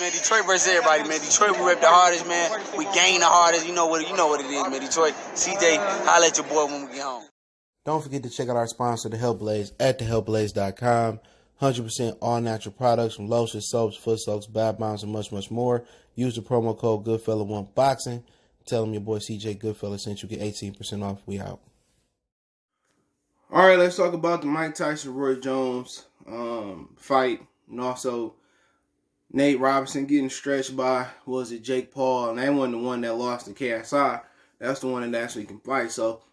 man. Detroit versus everybody, man. Detroit, we rep the hardest, man. We gain the hardest. You know what it is, man. Detroit, CJ, holla at your boy when we get home. Don't forget to check out our sponsor, The Health Blaze, at thehealthblaze.com. 100% all natural products from lotions, soaps, foot soaks, bath bombs, and much, much more. Use the promo code Goodfella1Boxing. Tell them your boy CJ Goodfella sent you. Get 18% off. We out. All right, let's talk about the Mike Tyson, Roy Jones fight, and also Nate Robinson getting stretched by, was it Jake Paul? And that wasn't the one that lost to KSI. That's the one that actually can fight. So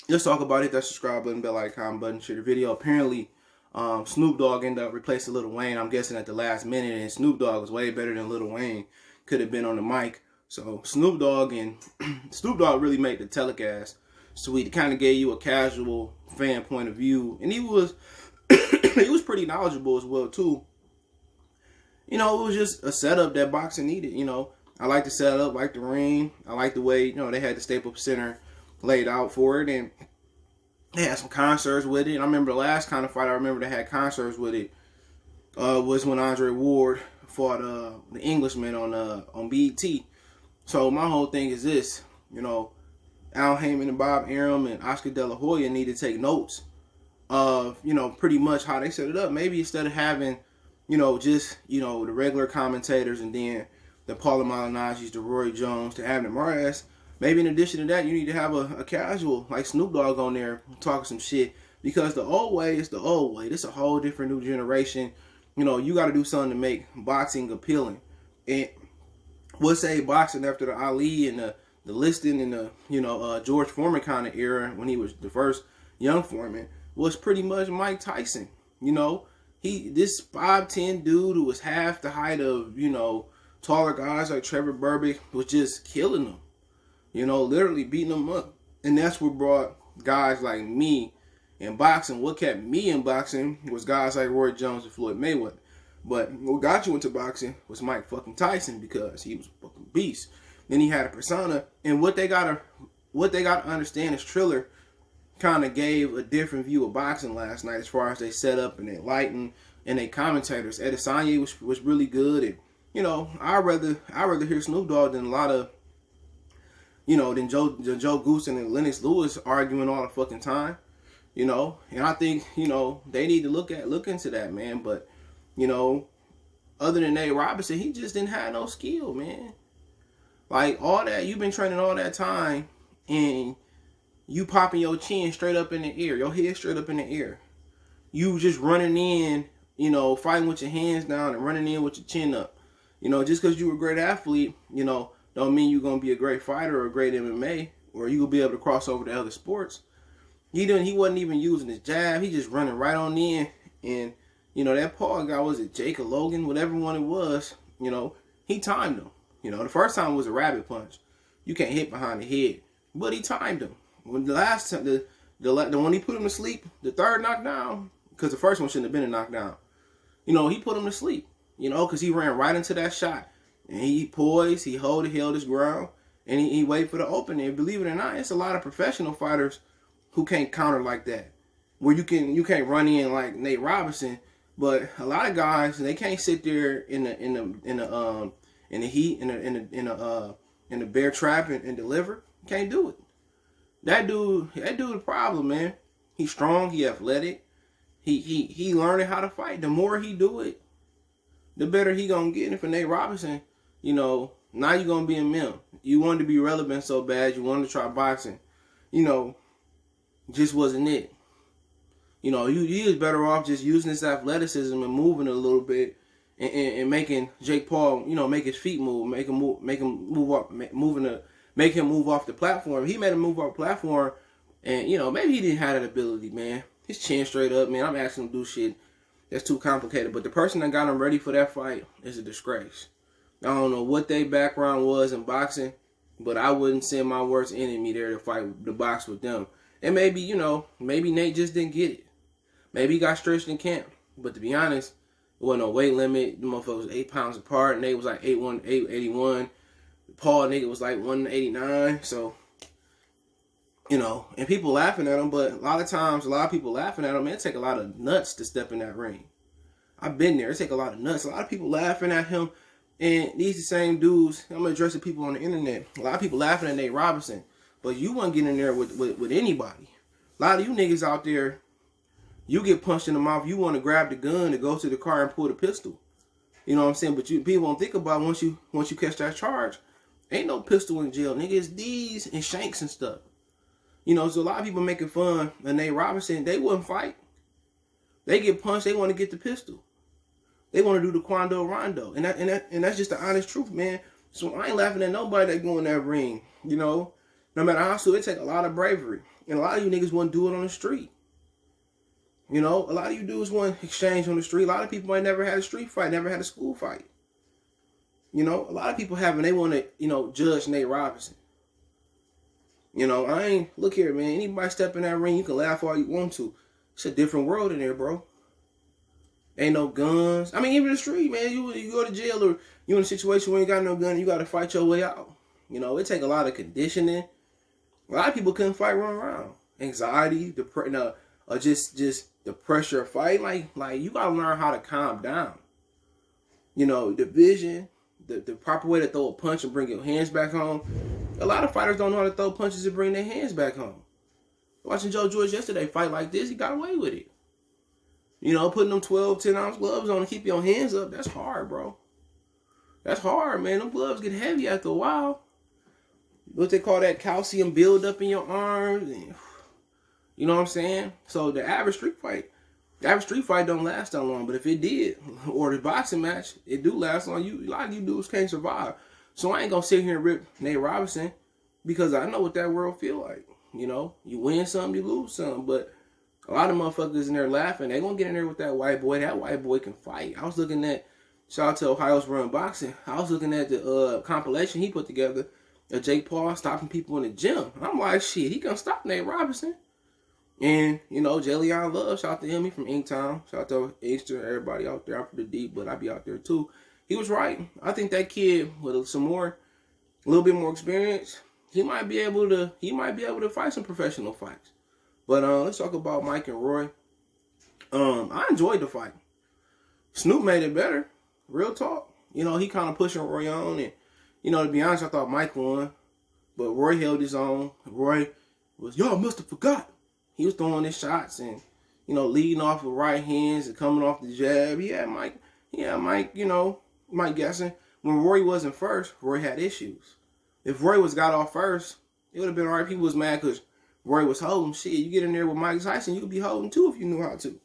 let's talk about it. Hit that subscribe button, bell icon button, share the video. Apparently, Snoop Dogg ended up replacing Lil Wayne, I'm guessing at the last minute, and Snoop Dogg was way better than Lil Wayne. Could have been on the mic. So Snoop Dogg really made the telecast sweet. It kind of gave you a casual fan point of view, and he was he was pretty knowledgeable as well too. You know, it was just a setup that boxing needed. You know, I like the setup, like the ring. I like the way, you know, they had the Staples Center laid out for it, and they had some concerts with it. And I remember the last kind of fight I remember they had concerts with it was when Andre Ward fought the Englishman on BET. So my whole thing is this, you know, Al Heyman and Bob Arum and Oscar De La Hoya need to take notes of, you know, pretty much how they set it up. Maybe instead of having, you know, just, you know, the regular commentators and then the Paula Malinagi's, the Roy Jones, the Abner Mares, maybe in addition to that, you need to have a casual like Snoop Dogg on there talking some shit, because the old way is the old way. This is a whole different new generation. You know, you got to do something to make boxing appealing. And we'll say boxing after the Ali and the Liston and the, you know, George Foreman kind of era, when he was the first young Foreman, was pretty much Mike Tyson. You know, this 5'10" dude who was half the height of, you know, taller guys like Trevor Berbick was just killing them. You know, literally beating them up. And that's what brought guys like me in boxing. What kept me in boxing was guys like Roy Jones and Floyd Mayweather. But what got you into boxing was Mike fucking Tyson, because he was a fucking beast. Then he had a persona, and what they gotta understand is Triller kind of gave a different view of boxing last night as far as they set up and they lighten and they commentators. Adesanya was really good, and you know, I'd rather hear Snoop Dogg than a lot of, you know, than Joe Goosen and Lennox Lewis arguing all the fucking time. You know, and I think, you know, they need to look into that, man. But you know, other than Nate Robinson, he just didn't have no skill, man. Like, all that, you've been training all that time, and you popping your chin straight up in the air, your head straight up in the air. You just running in, you know, fighting with your hands down and running in with your chin up. You know, just because you're a great athlete, you know, don't mean you're going to be a great fighter or a great MMA, or you will be able to cross over to other sports. He wasn't even using his jab. He just running right on in. And, you know, that Paul guy, was it Jake or Logan, whatever one it was, you know, he timed him. You know, the first time was a rabbit punch. You can't hit behind the head. But he timed him. When the last time, the one he put him to sleep, the third knockdown, because the first one shouldn't have been a knockdown. You know, he put him to sleep. You know, because he ran right into that shot. And he poised, he held his ground, and he waited for the opening. And believe it or not, it's a lot of professional fighters who can't counter like that. Where you can't run in like Nate Robinson, but a lot of guys, they can't sit there in the heat, in the bear trap and deliver. Can't do it. That dude a problem, man. He's strong, he athletic. He learning how to fight. The more he do it, the better he gonna get. And for Nate Robinson, you know, now you're gonna be a meme. You wanted to be relevant so bad, you wanted to try boxing. You know, just wasn't it. You know, he is better off just using his athleticism and moving a little bit and making Jake Paul, you know, make his feet move, make him move off the platform. He made him move off the platform, and you know, maybe he didn't have that ability, man. His chin straight up, man. I'm asking him to do shit that's too complicated. But the person that got him ready for that fight is a disgrace. I don't know what their background was in boxing, but I wouldn't send my worst enemy there to fight the box with them. And maybe, you know, maybe Nate just didn't get it. Maybe he got stretched in camp. But to be honest, there wasn't no weight limit. The motherfucker was 8 pounds apart. Nate was like 881. Paul nigga was like 189. So, you know, and people laughing at him, but a lot of people laughing at him, man, it take a lot of nuts to step in that ring. I've been there. It take a lot of nuts. A lot of people laughing at him And these the same dudes, I'm addressing people on the internet. A lot of people laughing at Nate Robinson, but you wouldn't get in there with anybody. A lot of you niggas out there, you get punched in the mouth, you want to grab the gun to go to the car and pull the pistol. You know what I'm saying? But people don't think about once you catch that charge, ain't no pistol in jail. Nigga, it's D's and shanks and stuff. You know, so a lot of people making fun of Nate Robinson, they wouldn't fight. They get punched, they want to get the pistol. They want to do the Quando Rondo. And that's just the honest truth, man. So I ain't laughing at nobody that go in that ring. You know, no matter how soon, it take a lot of bravery. And a lot of you niggas wouldn't do it on the street. You know, a lot of you dudes want exchange on the street. A lot of people might never had a street fight, never had a school fight. You know, a lot of people have, and they want to, you know, judge Nate Robinson. You know, look here, man. Anybody step in that ring, you can laugh all you want to. It's a different world in there, bro. Ain't no guns. I mean, even the street, man. You go to jail or you in a situation where you got no gun, you got to fight your way out. You know, it take a lot of conditioning. A lot of people couldn't fight, run around. Anxiety, just the pressure of fighting. Like you gotta learn how to calm down. You know, the vision, the proper way to throw a punch and bring your hands back home. A lot of fighters don't know how to throw punches and bring their hands back home. Watching Joe George yesterday fight like this, he got away with it. You know, putting them 12, 10-ounce gloves on to keep your hands up, that's hard, bro. That's hard, man. Them gloves get heavy after a while. What they call that calcium buildup in your arms. And, you know what I'm saying? So the average street fight don't last that long. But if it did, or the boxing match, it do last long. A lot of you dudes can't survive. So I ain't going to sit here and rip Nate Robinson because I know what that world feel like. You know, you win some, you lose some. But a lot of motherfuckers in there laughing. They gonna get in there with that white boy. That white boy can fight. I was looking at, shout out to Ohio's Run Boxing. I was looking at the compilation he put together of Jake Paul stopping people in the gym. I'm like, shit, he gonna stop Nate Robinson. And, you know, Jalen Love, shout out to him. He from Inktown. Shout out to Easter, everybody out there. I'm from the deep, but I be out there too. He was right. I think that kid with a little bit more experience, he might be able to fight some professional fights. But let's talk about Mike and Roy. I enjoyed the fight. Snoop made it better. Real talk. You know, he kind of pushing Roy on. And, you know, to be honest, I thought Mike won. But Roy held his own. Roy was, y'all must have forgot. He was throwing his shots and, you know, leading off with right hands and coming off the jab. Mike, you know, Mike guessing. When Roy wasn't first, Roy had issues. If Roy got off first, it would have been all right. People was mad because Roy was holding. Shit, you get in there with Mike Tyson, you could be holding too if you knew how to.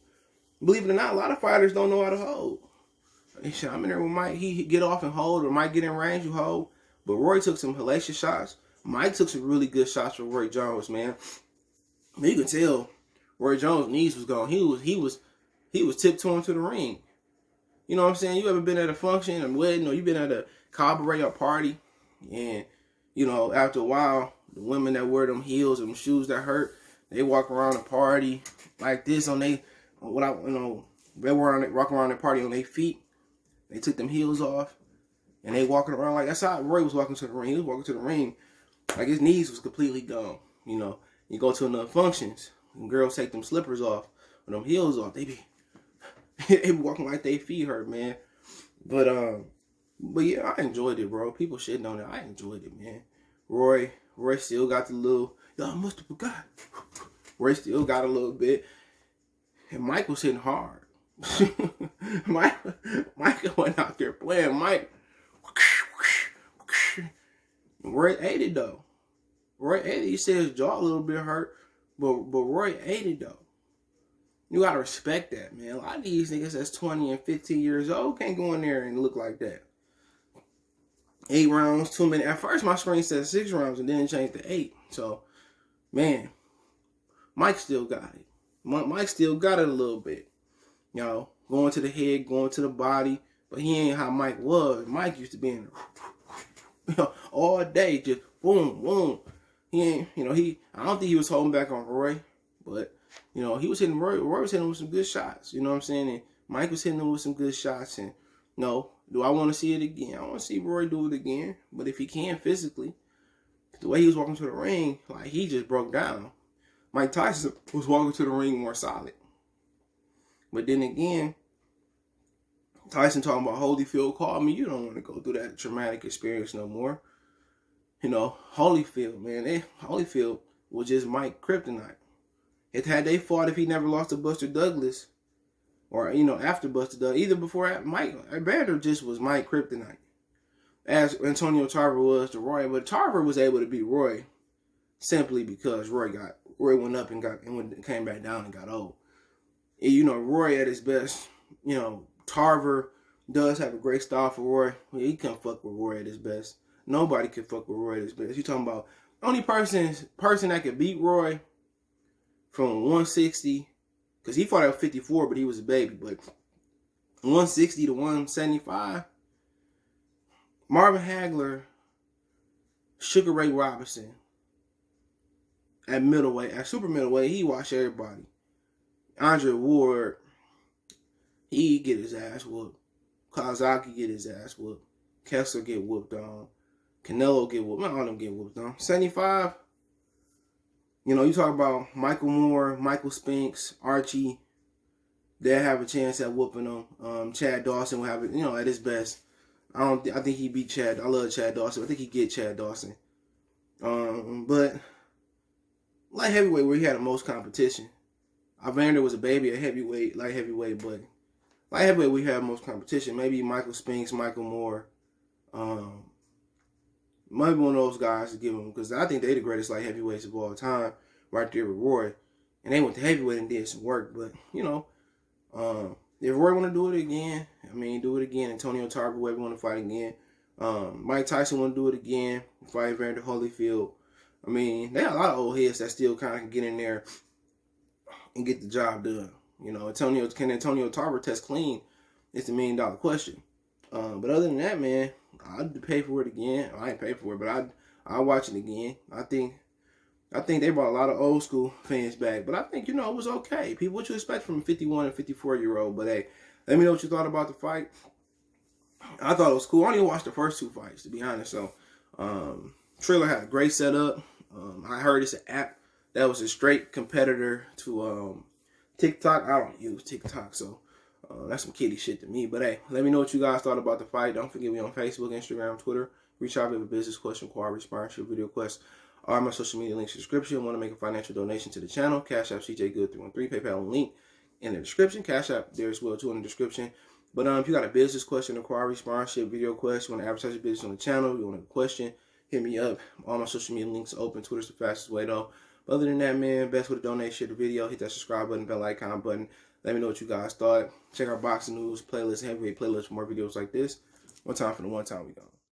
Believe it or not, a lot of fighters don't know how to hold. Shit, I'm in there with Mike. He get off and hold, or Mike get in range, you hold. But Roy took some hellacious shots. Mike took some really good shots from Roy Jones, man. You could tell Roy Jones' knees was gone. He was tiptoeing to the ring. You know what I'm saying? You ever been at a function, a wedding, or you been at a cabaret or party, and you know after a while, the women that wear them heels and them shoes that hurt, they walk around the party like this on they, they walk around the party on their feet. They took them heels off, and they walking around like that's how Roy was walking to the ring. He was walking to the ring like his knees was completely gone. You know, you go to enough functions, and girls take them slippers off, or them heels off. They be walking like their feet hurt, man. But yeah, I enjoyed it, bro. People shitting on it. I enjoyed it, man. Roy still got the little, y'all must have forgot. Roy still got a little bit. And Mike was hitting hard. Mike went out there playing. Mike, Roy ate it though. Roy ate it. He said his jaw a little bit hurt, but Roy ate it though. You gotta respect that, man. A lot of these niggas that's 20 and 15 years old can't go in there and look like that. 8 rounds, 2 minutes. At first, my screen said 6 rounds, and then it changed to 8. So, man, Mike still got it. Mike still got it a little bit. You know, going to the head, going to the body. But he ain't how Mike was. Mike used to be in all day, just boom, boom. He ain't, I don't think he was holding back on Roy, but, he was hitting Roy. Roy was hitting him with some good shots. You know what I'm saying? And Mike was hitting him with some good shots. And, do I want to see it again? I want to see Roy do it again. But if he can physically, the way he was walking to the ring, like he just broke down. Mike Tyson was walking to the ring more solid. But then again, Tyson talking about Holyfield called me. You don't want to go through that traumatic experience no more. You know, Holyfield, man. Holyfield was just Mike Kryptonite. Had they fought if he never lost to Buster Douglas, or, you know, after Buster Douglas, either before Mike, Evander just was Mike Kryptonite. As Antonio Tarver was to Roy, but Tarver was able to beat Roy simply because Roy went up and came back down and got old. And, you know, Roy at his best, you know, Tarver does have a great style for Roy. He couldn't fuck with Roy at his best. Nobody could fuck with Roy at his best. You talking about only person that could beat Roy from 160, because he fought at 54, but he was a baby. But 160 to 175, Marvin Hagler, Sugar Ray Robinson. At middleweight, at super middleweight, he watched everybody. Andre Ward, he get his ass whooped. Kawasaki get his ass whooped. Kessler get whooped on. Canelo get whooped. Not all of them get whooped on. 75, you know, you talk about Michael Moore, Michael Spinks, Archie. They'll have a chance at whooping them. Chad Dawson will have it, you know, at his best. I think he beat Chad. I love Chad Dawson. I think he get Chad Dawson. But light heavyweight, where he had the most competition. Evander was a baby at heavyweight, light heavyweight, but light heavyweight we had most competition. Maybe Michael Spinks, Michael Moore, maybe one of those guys to give them, because I think they the greatest light heavyweights of all time, right there with Roy. And they went to heavyweight and did some work. But you know, if Roy want to do it again, I mean, do it again. Antonio Tarver, whoever want to fight again. Mike Tyson want to do it again, fight Evander Holyfield. I mean, they got a lot of old heads that still kind of can get in there and get the job done. You know, can Antonio Tarver test clean? It's the $1 million question. But other than that, man, I'd pay for it again. I ain't pay for it, but I'll watch it again. I think they brought a lot of old school fans back. But I think, you know, it was okay. People, what you expect from a 51 and 54-year-old? But hey, let me know what you thought about the fight. I thought it was cool. I only watched the first 2 fights, to be honest. So, Triller had a great setup. I heard it's an app that was a straight competitor to TikTok. I don't use TikTok, so that's some kiddie shit to me. But hey, let me know what you guys thought about the fight. Don't forget me on Facebook, Instagram, Twitter. Reach out if you have a business question, inquiry, sponsorship, video request. All my social media links in the description. Want to make a financial donation to the channel? Cash App CJ Good 313. PayPal link in the description. Cash App there as well too in the description. But if you got a business question, inquiry, sponsorship, video request, you want to advertise your business on the channel, you want a question, hit me up. All my social media links are open. Twitter's the fastest way though. But other than that, man, best way to donate, share the video, hit that subscribe button, bell icon button. Let me know what you guys thought. Check our boxing news playlist, heavyweight playlist for more videos like this. One time for the one time we go.